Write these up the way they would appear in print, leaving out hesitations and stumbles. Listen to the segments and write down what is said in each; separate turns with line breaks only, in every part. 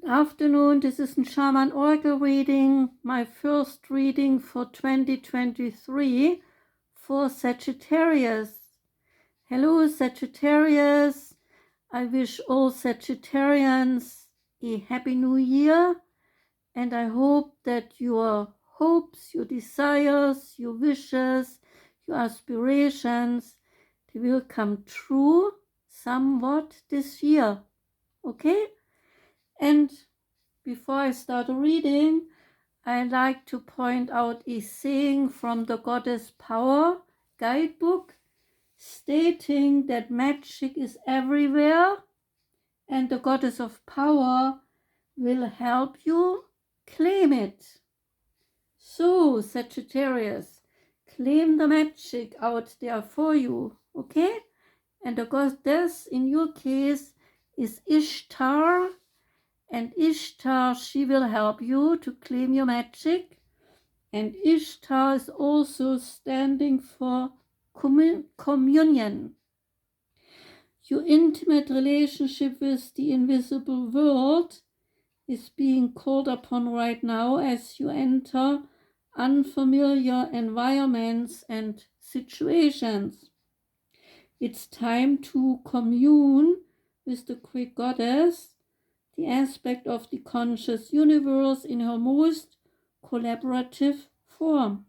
Afternoon, this is a Shaman Oracle reading, my first reading for 2023 for Sagittarius. Hello Sagittarius, I wish all Sagittarians a happy new year, and I hope that your hopes, your desires, your wishes, your aspirations, they will come true somewhat this year, okay? And before I start reading, I like to point out a saying from the Goddess Power guidebook stating that magic is everywhere and the Goddess of Power will help you claim it. So, Sagittarius, claim the magic out there for you, okay? And the Goddess in your case is Ishtar. And Ishtar, she will help you to claim your magic. And Ishtar is also standing for communion. Your intimate relationship with the invisible world is being called upon right now as you enter unfamiliar environments and situations. It's time to commune with the Greek goddess, the aspect of the conscious universe in her most collaborative form.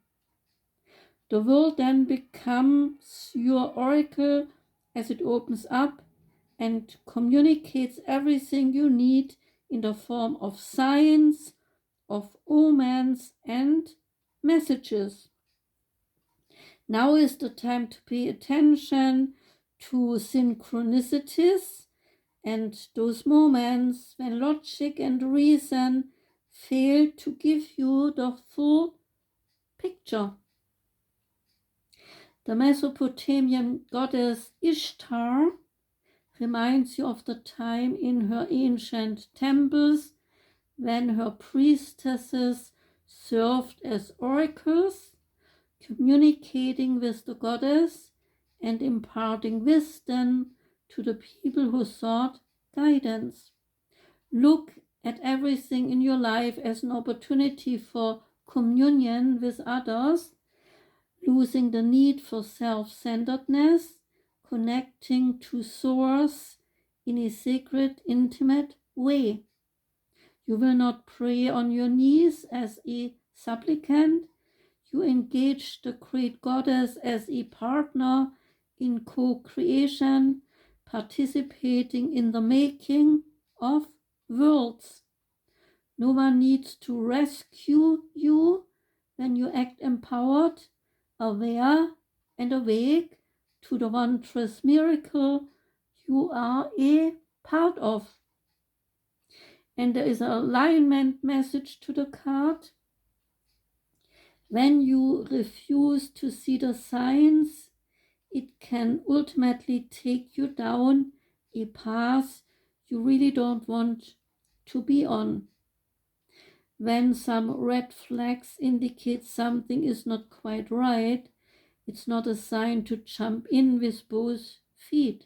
The world then becomes your oracle as it opens up and communicates everything you need in the form of signs, of omens, and messages. Now is the time to pay attention to synchronicities and those moments when logic and reason fail to give you the full picture. The Mesopotamian goddess Ishtar reminds you of the time in her ancient temples when her priestesses served as oracles, communicating with the goddess and imparting wisdom to the people who sought guidance. Look at everything in your life as an opportunity for communion with others, losing the need for self-centeredness, connecting to Source in a sacred, intimate way. You will not pray on your knees as a supplicant. You engage the great goddess as a partner in co-creation, participating in the making of worlds. No one needs to rescue you when you act empowered, aware, and awake to the wondrous miracle you are a part of. And there is an alignment message to the card. When you refuse to see the signs, it can ultimately take you down a path you really don't want to be on. When some red flags indicate something is not quite right, it's not a sign to jump in with both feet.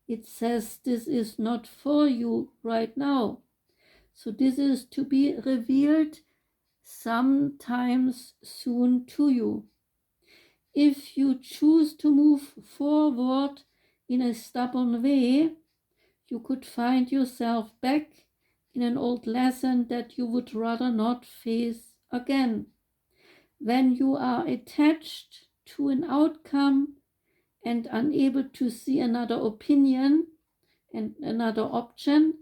It says this is not for you right now. So this is to be revealed sometimes soon to you. If you choose to move forward in a stubborn way, you could find yourself back in an old lesson that you would rather not face again. When you are attached to an outcome and unable to see another opinion and another option,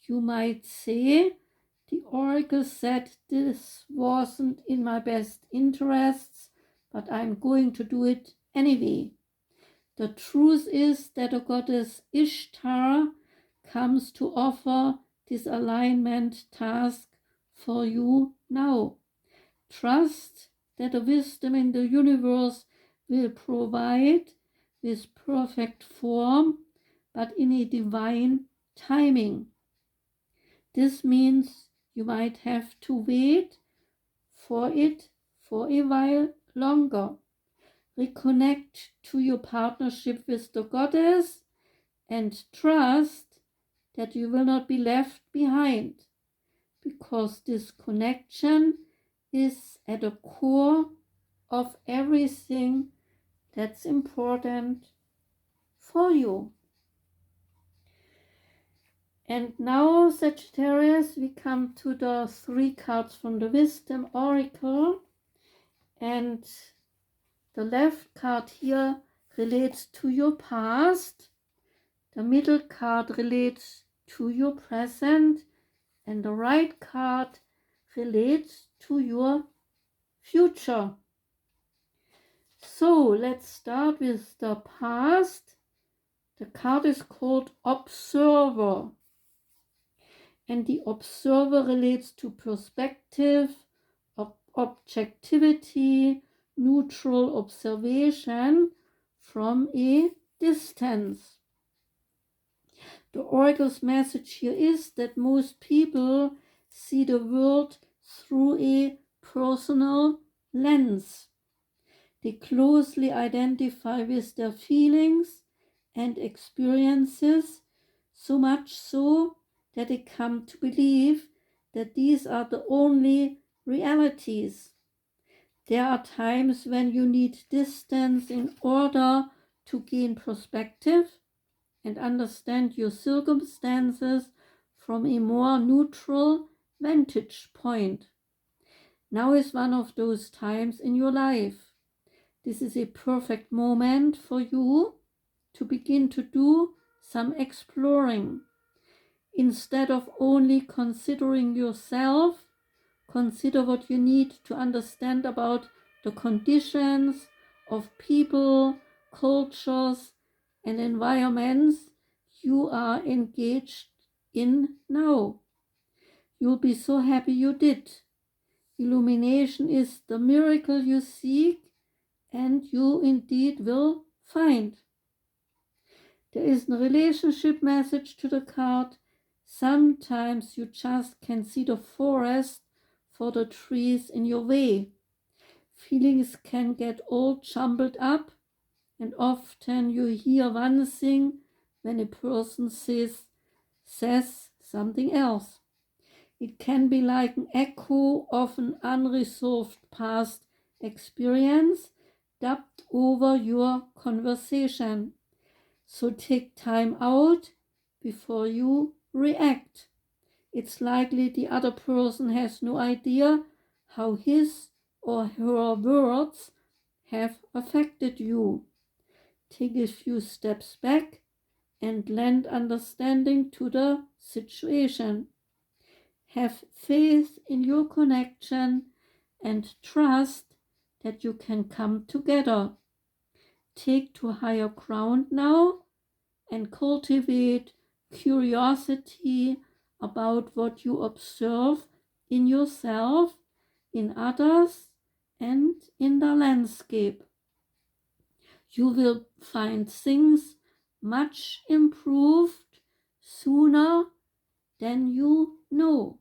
you might say, the oracle said this wasn't in my best interests, but I'm going to do it anyway. The truth is that the goddess Ishtar comes to offer this alignment task for you now. Trust that the wisdom in the universe will provide with perfect form, but in a divine timing. This means you might have to wait for it for a while longer. Reconnect to your partnership with the goddess and trust that you will not be left behind. because this connection is at the core of everything that's important for you. And now, Sagittarius, we come to the 3 cards from the Wisdom Oracle. And the left card here relates to your past. The middle card relates to your present. And the right card relates to your future. So let's start with the past. The card is called Observer. And the observer relates to perspective, objectivity, neutral observation from a distance. The oracle's message here is that most people see the world through a personal lens. They closely identify with their feelings and experiences, so much so that they come to believe that these are the only realities. There are times when you need distance in order to gain perspective and understand your circumstances from a more neutral vantage point. Now is one of those times in your life. This is a perfect moment for you to begin to do some exploring. Instead of only considering yourself, consider what you need to understand about the conditions of people, cultures, and environments you are engaged in now. You'll be so happy you did. Illumination is the miracle you seek, and you indeed will find. There is a relationship message to the card. Sometimes you just can see the forest for the trees in your way. Feelings can get all jumbled up, and often you hear one thing when a person says something else. It can be like an echo of an unresolved past experience dubbed over your conversation. So take time out before you react. It's likely the other person has no idea how his or her words have affected you. Take a few steps back and lend understanding to the situation. Have faith in your connection and trust that you can come together. Take to higher ground now and cultivate curiosity about what you observe in yourself, in others, and in the landscape. You will find things much improved sooner than you know.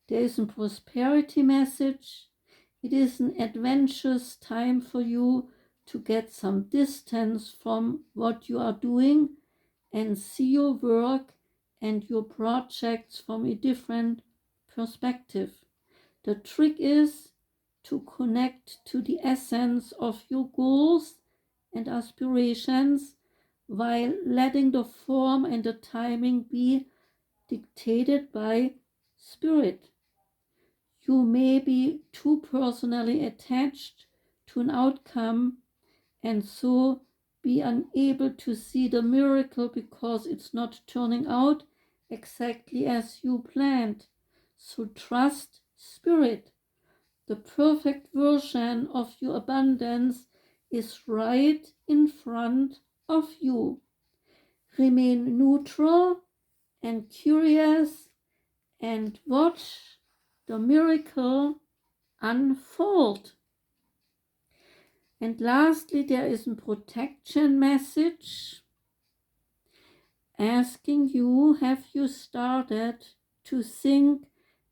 There is a prosperity message. It is an adventurous time for you to get some distance from what you are doing and see your work and your projects from a different perspective. The trick is to connect to the essence of your goals and aspirations while letting the form and the timing be dictated by spirit. You may be too personally attached to an outcome and so be unable to see the miracle because it's not turning out exactly as you planned. So trust spirit. The perfect version of your abundance is right in front of you. Remain neutral and curious and watch the miracle unfold. And lastly, there is a protection message asking you, have you started to think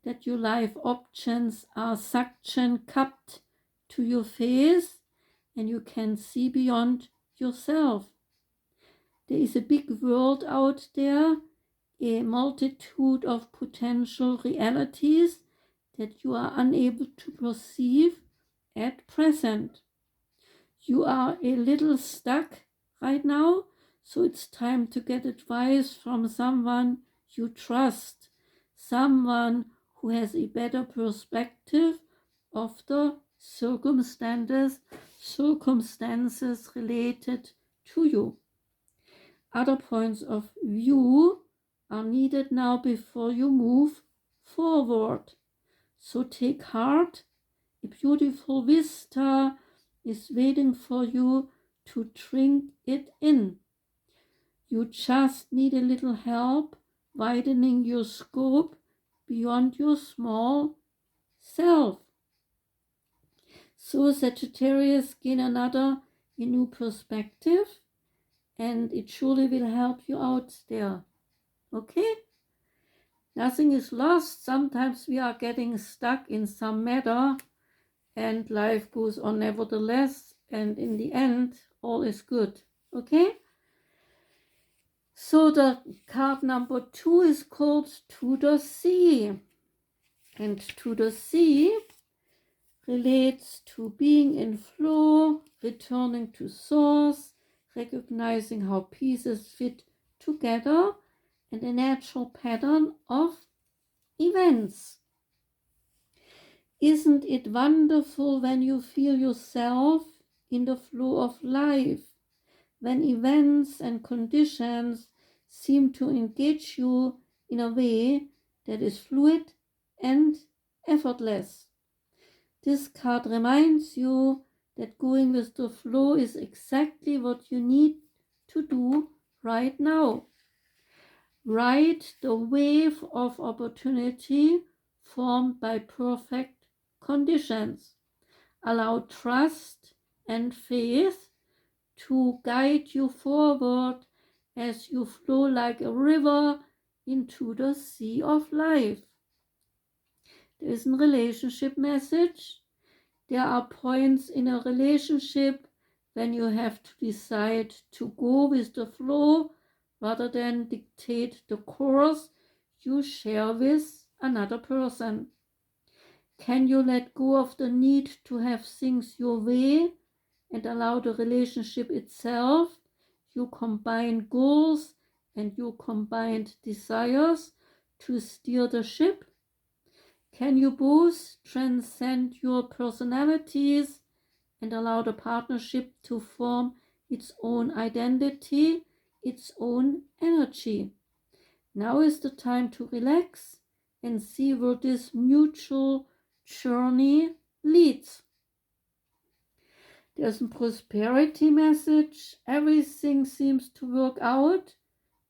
that your life options are suction cupped to your face and you can see beyond yourself? There is a big world out there a multitude of potential realities that you are unable to perceive at present. You are a little stuck right now, so it's time to get advice from someone you trust, someone who has a better perspective of the circumstances related to you. Other points of view are needed now before you move forward. So take heart. A beautiful vista is waiting for you to drink it in. You just need a little help widening your scope beyond your small self. So Sagittarius, gain a new perspective, and it surely will help you out there. Okay? Nothing is lost. Sometimes we are getting stuck in some matter, and life goes on nevertheless, and in the end, all is good. Okay? So the card number 2 is called To the Sea. And To the Sea relates to being in flow, returning to source, recognizing how pieces fit together, and a natural pattern of events. Isn't it wonderful when you feel yourself in the flow of life, when events and conditions seem to engage you in a way that is fluid and effortless? This card reminds you that going with the flow is exactly what you need to do right now. Ride the wave of opportunity formed by perfect conditions. Allow trust and faith to guide you forward as you flow like a river into the sea of life. There is a relationship message. There are points in a relationship when you have to decide to go with the flow rather than dictate the course you share with another person. Can you let go of the need to have things your way and allow the relationship itself, your combined goals and your combined desires, to steer the ship? Can you both transcend your personalities and allow the partnership to form its own identity, its own energy? Now is the time to relax and see where this mutual journey leads. There's a prosperity message. Everything seems to work out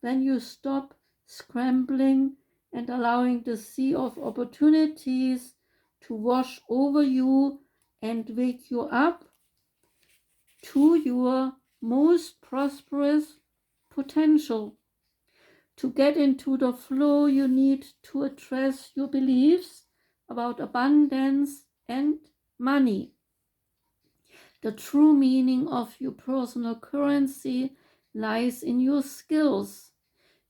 when you stop scrambling and allowing the sea of opportunities to wash over you and wake you up to your most prosperous potential. To get into the flow, you need to address your beliefs about abundance and money. The true meaning of your personal currency lies in your skills,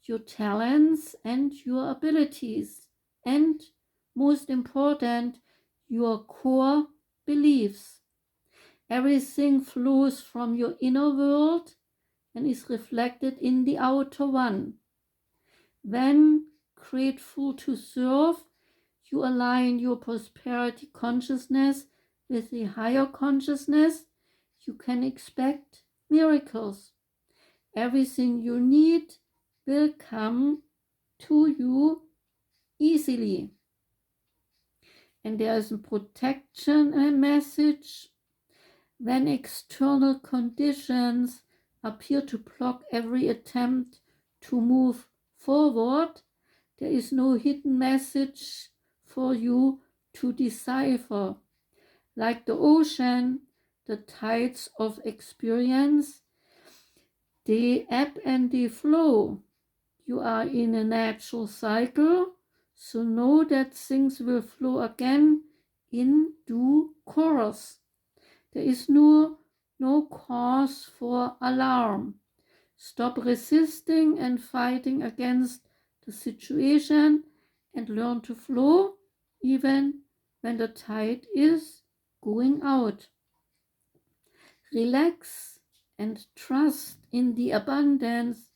your talents, and your abilities, and most important, your core beliefs. Everything flows from your inner world and is reflected in the outer one. When grateful to serve, you align your prosperity consciousness with the higher consciousness, you can expect miracles. Everything you need will come to you easily. And there is a protection message. When external conditions appear to block every attempt to move forward, there is no hidden message for you to decipher. Like the ocean, the tides of experience, they ebb and they flow. You are in a natural cycle, so know that things will flow again in due course. There is no cause for alarm. Stop resisting and fighting against the the situation and learn to flow even when the tide is going out. Relax and trust in the abundance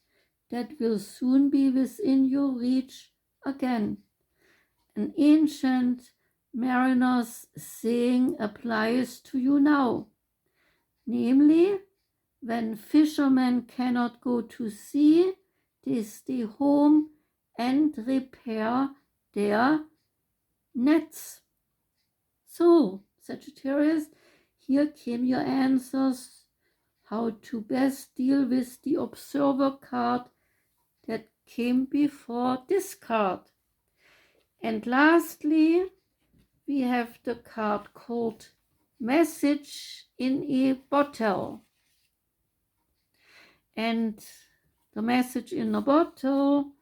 that will soon be within your reach again. An ancient mariner's saying applies to you now, namely, when fishermen cannot go to sea, they stay home and repair their nets. So, Sagittarius, here came your answers how to best deal with the observer card that came before this card. And lastly, we have the card called Message in a Bottle. And the message in a bottle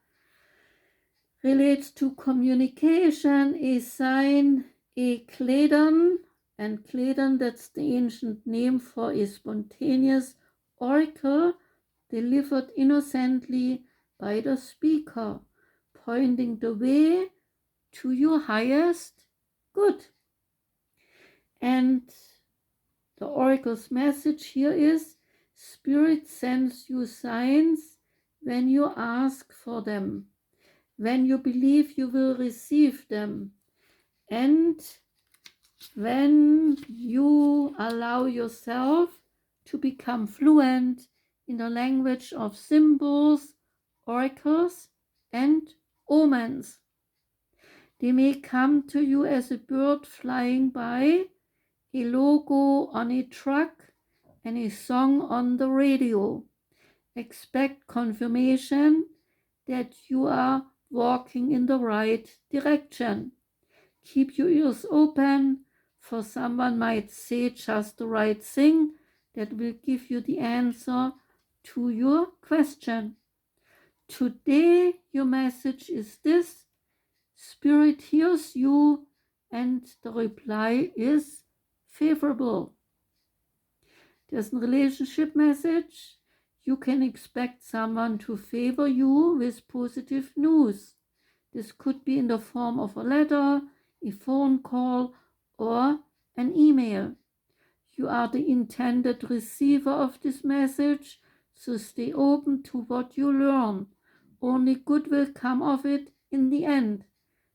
relates to communication, a sign, a Cladon, and Cladon, that's the ancient name for a spontaneous oracle delivered innocently by the speaker, pointing the way to your highest good. And the oracle's message here is, Spirit sends you signs when you ask for them, when you believe you will receive them, and when you allow yourself to become fluent in the language of symbols, oracles, and omens. They may come to you as a bird flying by, a logo on a truck, and a song on the radio. Expect confirmation that you are walking in the right direction. Keep your ears open, for someone might say just the right thing that will give you the answer to your question. Today, your message is this: Spirit hears you, and the reply is favorable. There's a relationship message. You can expect someone to favor you with positive news. This could be in the form of a letter, a phone call, or an email. You are the intended receiver of this message, so stay open to what you learn. Only good will come of it in the end.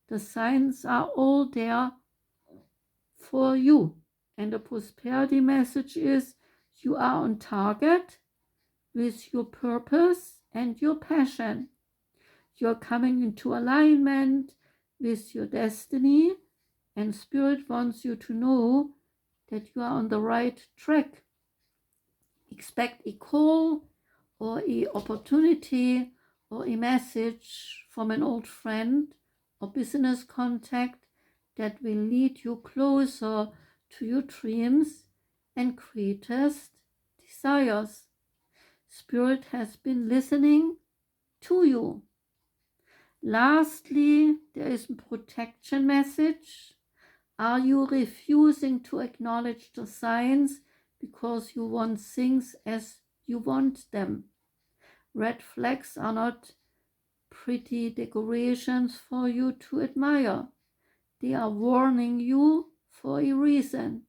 The signs are all there for you. And the prosperity message is, you are on target with your purpose and your passion. You're coming into alignment with your destiny, and Spirit wants you to know that you are on the right track. Expect a call or an opportunity or a message from an old friend or business contact that will lead you closer to your dreams and greatest desires. Spirit has been listening to you. Lastly, there is a protection message. Are you refusing to acknowledge the signs because you want things as you want them? Red flags are not pretty decorations for you to admire. They are warning you for a reason.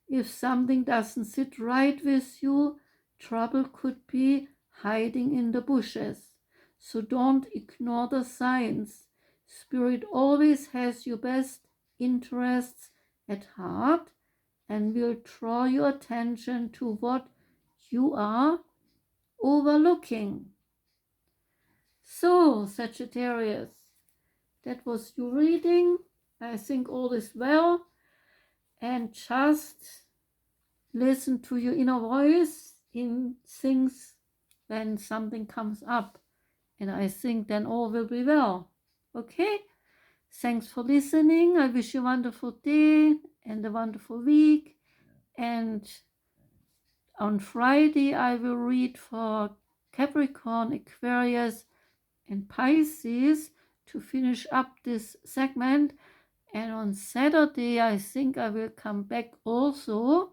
If something doesn't sit right with you, trouble could be hiding in the bushes. So don't ignore the signs. Spirit always has your best interests at heart and will draw your attention to what you are overlooking. So, Sagittarius, that was your reading. I think all is well. And just listen to your inner voice in things when something comes up. And I think then all will be well. Okay? Thanks for listening. I wish you a wonderful day and a wonderful week. And on Friday, I will read for Capricorn, Aquarius, and Pisces to finish up this segment. And on Saturday, I think I will come back also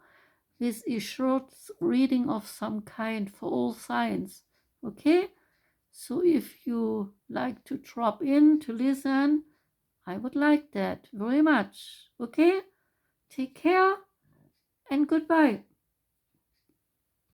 with a short reading of some kind for all signs. Okay? So if you like to drop in to listen, I would like that very much. Okay? Take care and goodbye.